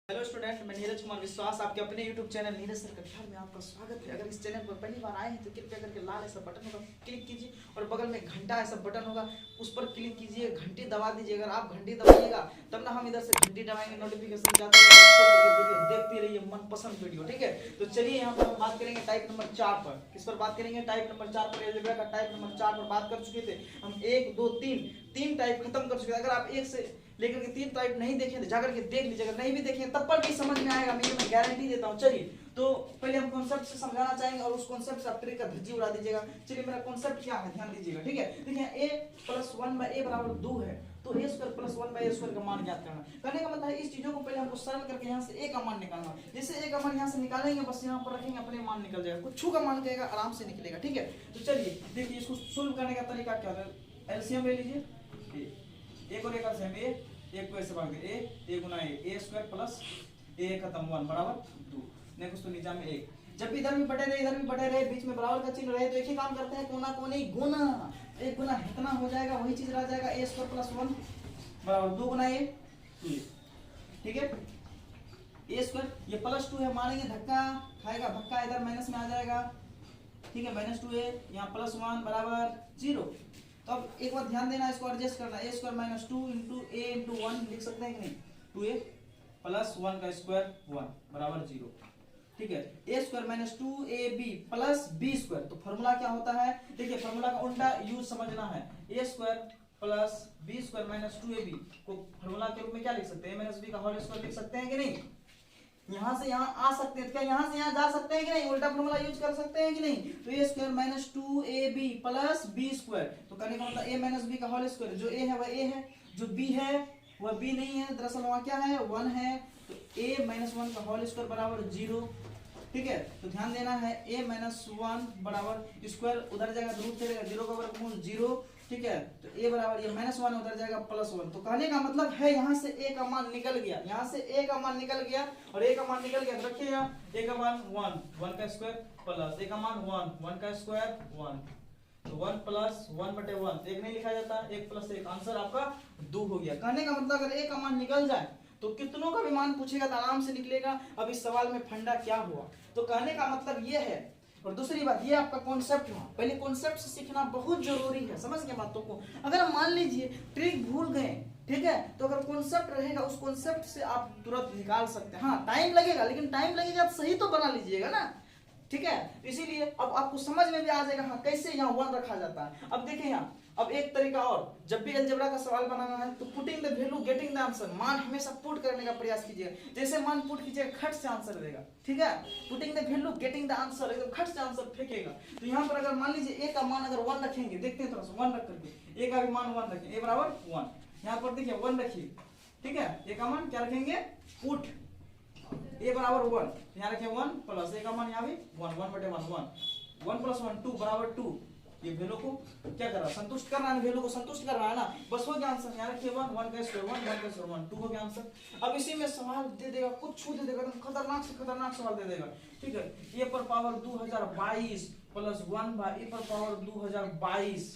Hello student, मैं नीरज कुमार विश्वास आपके अपने YouTube channel Neeraj sir Katihar में आपका स्वागत है। अगर इस चैनल पर पहली बार आए हैं तो कृपया करके लाल ऐसा बटन होगा क्लिक कीजिए और बगल में घंटा ऐसा बटन होगा उस पर क्लिक कीजिए, घंटी दबा दीजिए। अगर आप घंटी दबाइएगा तब ना हम इधर से घंटी दबाएंगे, नोटिफिकेशन जाता रहेगा, वीडियो देखते रहिए, मनपसंद वीडियो। ठीक है, तो चलिए यहाँ पर हम बात करेंगे टाइप नंबर 4 पर। किस पर बात करेंगे? टाइप नंबर 4 पर। अलजेब्रा का टाइप नंबर 4 पर बात कर चुके थे हम। 1 2 3 टाइप खत्म कर चुके थे। अगर आप 1 से लेकर के 3 टाइप नहीं देखें तो जाकर के देख लीजिए। अगर नहीं भी देखें तब पर भी समझ में आएगा, मैं गारंटी देता हूं। चलिए, तो पहले हम कॉन्सेप्ट से समझाना चाहेंगे और उस कॉन्सेप्ट से आप ट्रिक का धज्जी उड़ा दीजिएगा। चलिए, मेरा कॉन्सेप्ट क्या है ध्यान दीजिएगा। ठीक है, देखिए a + 1/a = 2 है, तो a² + 1/a² का मान ज्ञात करना। कहने का मतलब है इस चीजों को पहले हमको सरल करके यहाँ से a का मान निकालना। जैसे a का मान यहाँ से निकालेंगे, बस यहाँ पर रखेंगे, अपने मान निकल जाएगा। कुछ का मान कहेगा, आराम से निकलेगा। ठीक है, तो चलिए देखिए इसको सोल्व करने का तरीका क्या है। एलसीएम ले लीजिए, एक और एक एलसीएम a, एक को ऐसे भाग दे a Guna a² plus a खत्म 1 बराबर 2। नेक्स्ट तो नीचे में 1। जब भी इधर भी बटे रहे इधर भी बटे रहे, बीच में बराबर का चिन्ह रहे, तो एक ही काम करते हैं, कोना कोनी गुना। 1 गुना इतना हो जाएगा, वही चीज रह जाएगा a² + 1 बराबर 2 गुना a 2। ठीक है, a² ये +2 है, मारेंगे धक्का खाएगा, धक्का इधर माइनस में आ जाएगा। ठीक है, -2a यहाँ +1 बराबर 0। तो अब एक बार ध्यान देना, इसको एडजस्ट करना। a² - 2 × a × 1 लिख सकते हैं कि नहीं? 2a + 1 का स्क्वायर 1 बराबर 0। ठीक है, a² - 2ab + b²। तो फॉर्मूला क्या होता है? देखिए, फॉर्मूला का उल्टा यूज समझना है। a² + b² - 2ab को फॉर्मूला के रूप में क्या लिख सकते हैं? a - b का होल स्क्वायर लिख सकते हैं कि नहीं? यहाँ से यहाँ आ सकते हैं, क्या यहाँ से यहाँ जा सकते हैं कि नहीं? उल्टा फॉर्मूला यूज कर सकते हैं कि नहीं? तो a² - 2ab + b²। तो करने का मतलब a - b का होल स्क्वायर। जो a है वह a है, जो b है वह b नहीं है। दरअसल वहाँ क्या है? 1 है। तो a - 1 का होल स्क्वायर बराबर 0। ठीक है, तो ध्यान देना है, a - 1 बराबर स्क्वायर उधर जाएगा, रूट चलेगा, 0 का वर्गमूल 0। ठीक है, तो a बराबर ये -1 उधर जाएगा +1। तो कहने का मतलब है यहाँ से a का मान निकल गया, यहाँ से a का मान निकल गया। और a का मान निकल गया तो रखिए यहाँ a का मान 1 का स्क्वायर प्लस a का मान 1 का स्क्वायर 1। तो 1 + 1/1 एक नहीं लिखा जाता, 1 + 1 आंसर आपका 2 हो गया। कहने का मतलब अगर a का मान निकल जाए तो कितनों का भी मान पूछेगा तो आराम से निकलेगा। अब इस सवाल में फंडा क्या हुआ, तो कहने का मतलब ये है। और दूसरी बात, ये आपका कॉन्सेप्ट हुआ। पहले कॉन्सेप्ट से सीखना बहुत जरूरी है, समझ गए बातों को। अगर मान लीजिए ट्रिक भूल गए, ठीक है, तो अगर कॉन्सेप्ट रहेगा उस कॉन्सेप्ट से आप तुरंत निकाल सकते हैं। हाँ, टाइम लगेगा, लेकिन टाइम लगेगा तो सही तो बना लीजिएगा ना। ठीक है, इसीलिए अब आपको समझ में भी आ जाएगा हाँ कैसे यहाँ 1 रखा जाता है। अब देखिए यहाँ, अब एक तरीका और, जब भी अलजेब्रा का सवाल बनाना है तो putting the value getting the answer, मान हमेशा पुट करने का प्रयास कीजिएगा। जैसे मान पुट कीजिएगा, खट से आंसर देगा। ठीक है, putting the value getting the answer, एकदम खट से आंसर फेंकेगा। तो यहाँ पर अगर मान लीजिए a का मान अगर 1 रखेंगे, देखते हैं थोड़ा सा 1 रख करके, a का भी मान 1 रखें, a बराबर 1। यहाँ पर देखिए 1 रखिए। ठीक है, a का मान क्या रखेंगे? पुट a बराबर 1, यहाँ रखें 1 प्लस a का मान यहाँ भी 1 1/1 1 + 1 2 बराबर 2। ये वैल्यू को क्या कर रहा है? संतुष्ट कर रहा है, वैल्यू को संतुष्ट कर रहा है ना। बस हो गया आंसर। यहाँ रखिए 1 का स्क्वायर 1 का स्क्वायर 1 2 हो गया आंसर। अब इसी में सवाल दे देगा, कुछ छू दे देगा, एकदम खतरनाक से खतरनाक सवाल दे देगा। ठीक है, a पर पावर 2022 + 1/a पर पावर 2022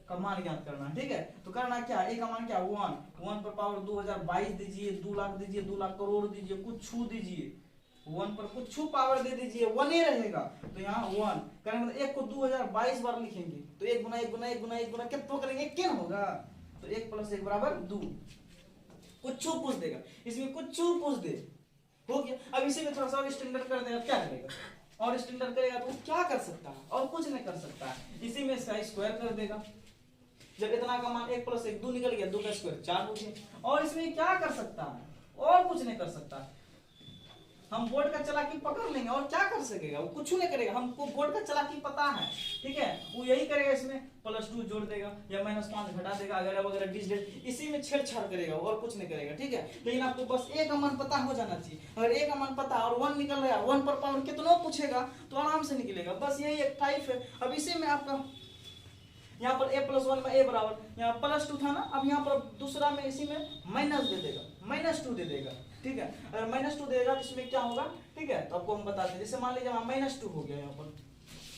का मान ज्ञात करना है। ठीक है, तो करना क्या? a का मान क्या? 1 पर पावर 2022 दीजिए, 2 लाख दीजिए, 2 लाख करोड़ दीजिए, कुछ छू दीजिए। 1 पर कुछ छू पावर दे दीजिए, 1 ही रहेगा। तो यहाँ 1 करेंगे मतलब 1 को 2022 बार लिखेंगे, तो 1 गुना 1 गुना 1 गुना 1 गुना कितना करेंगे? क्या होगा? तो 1 + 1 बराबर 2। कुछ छू पूछ देगा, इसमें कुछ छू पूछ दे, हो गया। अब इसी में थोड़ा सा स्टैंडर्ड कर देगा, क्या करेगा? और स्टैंडर्ड करेगा तो क्या कर सकता है? और कुछ नहीं कर सकता है। इसी में इसका स्क्वायर कर देगा। जब इतना का मान 1 + 1 2 निकल गया, 2 का स्क्वायर 4 हो गया। और इसमें क्या कर सकता है? और कुछ नहीं कर सकता। हम बोर्ड का चालाकी पकड़ लेंगे, और क्या कर सकेगा? वो कुछ नहीं करेगा, हमको बोर्ड का चालाकी पता है। ठीक है, वो यही करेगा, इसमें +2 जोड़ देगा या -5 घटा देगा, अगर वगैरह डिजिट इसी में छेड़छाड़ करेगा, और कुछ नहीं करेगा। ठीक है, लेकिन आपको बस a का मान पता हो जाना चाहिए। अगर a का मान पता और 1 निकल रहा है, 1 पर पावर कितना पूछेगा तो आराम से निकलेगा। बस यही एक टाइप है। अब इसी में आपका यहाँ पर a + 1 में a बराबर, यहाँ +2 था ना, अब यहाँ पर दूसरा में इसी में माइनस दे देगा, -2 दे देगा। ठीक है, अगर -2 देगा तो इसमें क्या होगा? ठीक है, तो आपको हम बताते हैं। जैसे मान लीजिए वहाँ -2 हो गया, यहाँ पर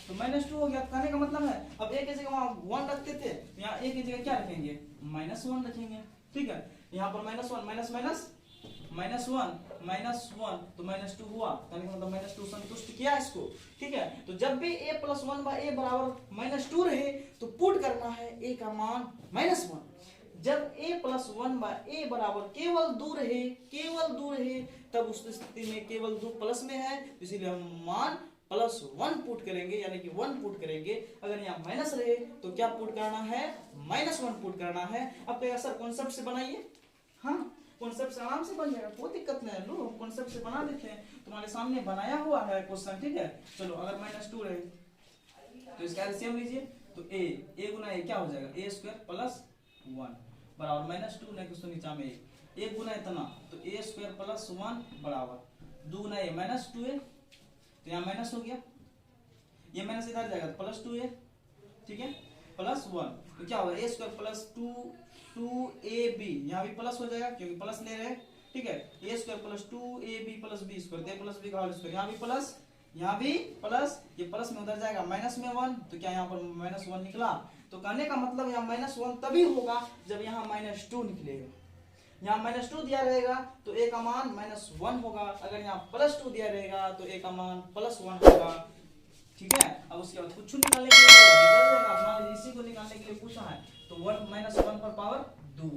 तो -2 हो गया। कहने का मतलब है अब a की जगह वहाँ 1 रखते थे, यहाँ a की जगह क्या रखेंगे? -1 रखेंगे। ठीक है, यहाँ पर -1 माइनस माइनस -1 तो -2 हुआ, मतलब -2 संतुष्ट किया इसको। ठीक है, तो जब भी a + 1/a बराबर -2 रहे तो पुट करना है a का मान -1। जब a + 1/a बराबर केवल 2 रहे तब उस स्थिति में केवल 2 प्लस में है, इसीलिए हम मान +1 पुट करेंगे, यानी कि 1 पुट करेंगे। अगर यहाँ माइनस रहे तो क्या पुट करना है, -1 पुट करना है। अब कहेगा सर कॉन्सेप्ट से बनाइए, हाँ कॉन्सेप्ट से आराम से बन जाएगा, कोई दिक्कत नहीं है। लो कॉन्सेप्ट से बना देते हैं, तुम्हारे सामने बनाया हुआ है क्वेश्चन। ठीक है, चलो अगर -2 रहे तो इसका एलसीएम लीजिए, तो a गुना a क्या हो जाएगा, a² + 1 बराबर -2 नहीं कुछ तो नीचा में a गुना इतना तो a² + 1 बराबर 2 गुना a -2a, तो यहाँ माइनस हो गया, ये माइनस इधर जाएगा तो +2a। ठीक है, +1 तो क्या होगा, a² + 2ab, यहाँ भी प्लस हो जाएगा क्योंकि प्लस ले रहे हैं। ठीक है, a² + 2ab + b², a + b का होल स्क्वायर, यहाँ भी प्लस, यहाँ भी प्लस, ये प्लस में उधर जाएगा माइनस में 1, तो क्या यहाँ पर -1 निकला। तो कहने का मतलब यहाँ -1 तभी होगा जब यहाँ -2 निकलेगा। यहाँ -2 दिया रहेगा तो a का मान -1 होगा, अगर यहाँ +2 दिया रहेगा तो a का मान +1 होगा। ठीक है, अब उसके बाद कुछ निकालने के लिए निकल जाएगा, मान लीजिए इसी को निकालने के लिए पूछा है तो 1 -1 पर पावर 2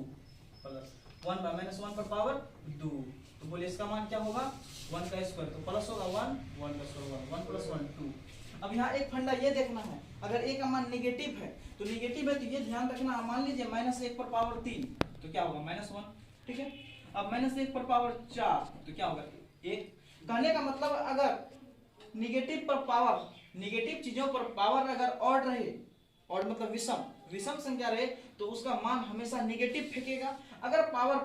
प्लस 1 -1 पर पावर 2, तो बोलिए इसका मान क्या होगा, 1 का स्क्वायर, तो प्लस होगा 1 1 का स्क्वायर 1 + 1 2। अब यहाँ एक फंडा ये देखना है, अगर a का मान नेगेटिव है तो ये ध्यान रखना, मान लीजिए -1 पर पावर 3 तो क्या होगा -1। ठीक है, अब -1 पर पावर 4 तो क्या होगा 1। कहने का मतलब अगर नेगेटिव चीजों पर पावर अगर ऑड रहे, ऑड मतलब विषम संख्या रहे तो उसका मान हमेशा नेगेटिव फेंकेगा। अगर पावर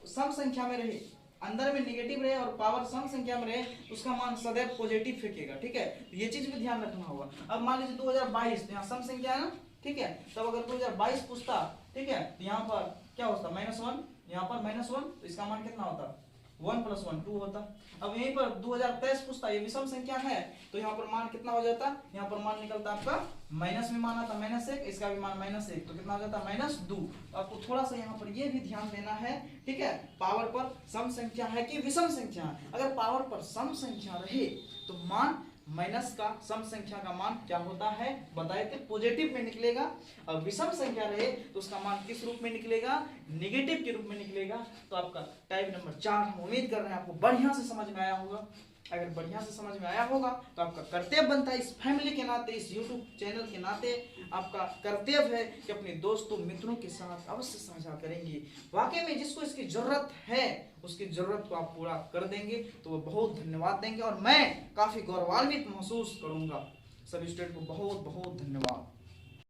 सम संख्या में रहे, अंदर में नेगेटिव रहे और पावर सम संख्या में रहे, उसका मान सदैव पॉजिटिव फेंकेगा। ठीक है, तो ये चीज भी ध्यान रखना होगा। अब मान लीजिए 2022, तो यहाँ सम संख्या है ना, ठीक है, तब अगर 2022 पूछता, ठीक है, तो यहाँ पर क्या होता, -1, यहाँ पर -1, तो इसका मान कितना होता, 1 + 1 2 होता। अब यहीं पर 2023 पूछता, ये विषम संख्या है तो यहाँ पर मान कितना हो जाता, यहाँ पर मान निकलता आपका माइनस में मान आता -1, इसका भी मान -1, तो कितना हो जाता -2। आपको थोड़ा सा यहाँ पर ये भी ध्यान देना है। ठीक है, पावर पर सम संख्या है कि विषम संख्या है। अगर पावर पर सम संख्या रहे तो मान माइनस का सम संख्या का मान क्या होता है बताए थे, पॉजिटिव में निकलेगा। और विषम संख्या रहे तो उसका मान किस रूप में निकलेगा, नेगेटिव के रूप में निकलेगा। तो आपका टाइप नंबर 4 हम उम्मीद कर रहे हैं आपको बढ़िया से समझ में आया होगा। अगर बढ़िया से समझ में आया होगा तो आपका कर्तव्य बनता है, इस फैमिली के नाते, इस यूट्यूब चैनल के नाते आपका कर्तव्य है कि अपने दोस्तों मित्रों के साथ अवश्य साझा करेंगे। वाकई में जिसको इसकी जरूरत है उसकी जरूरत को आप पूरा कर देंगे तो वो बहुत धन्यवाद देंगे और मैं काफी गौरवान्वित महसूस करूंगा। सभी स्टूडेंट को बहुत बहुत धन्यवाद।